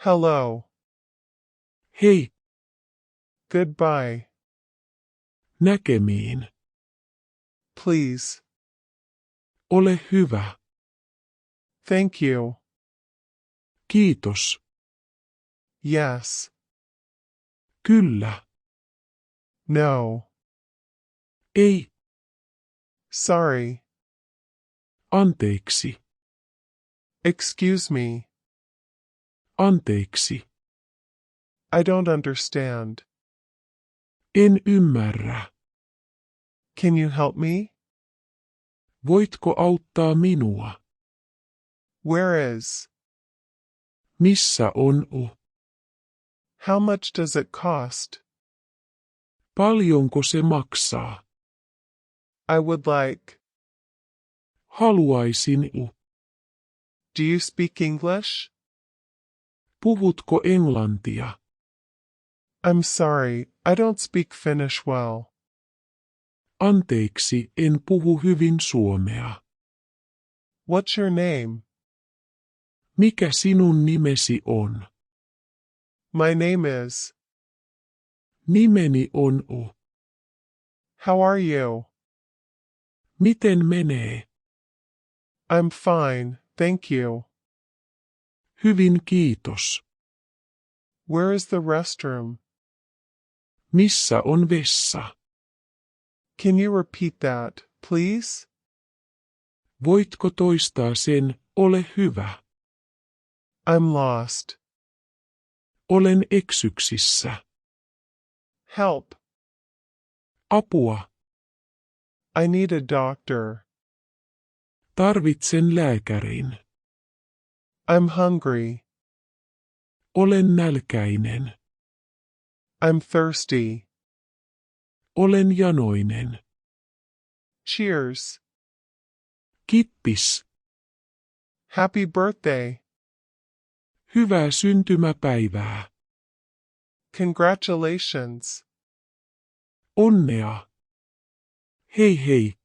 Hello. Hei, Goodbye. näkemiin. Please. Ole hyvä. Thank you. Kiitos. Yes. Kyllä. No. Ei. Sorry. Anteeksi. Excuse me. Anteeksi. I don't understand. En ymmärrä. Can you help me? Voitko auttaa minua? Where is? Missä on u? How much does it cost? Paljonko se maksaa? I would like. Haluaisin u. Do you speak English? Puhutko englantia? I'm sorry, I don't speak Finnish well. Anteeksi, en puhu hyvin suomea. What's your name? Mikä sinun nimesi on? My name is. Nimeni on u. How are you? Miten menee? I'm fine, thank you. Hyvin kiitos. Where is the restroom? Missä on vessa? Can you repeat that, please? Voitko toistaa sen, ole hyvä? I'm lost. Olen eksyksissä. Help. Apua. I need a doctor. Tarvitsen lääkärin. I'm hungry. Olen nälkäinen. I'm thirsty. Olen janoinen. Cheers. Kippis. Happy birthday. Hyvää syntymäpäivää. Congratulations. Onnea. Hei hei,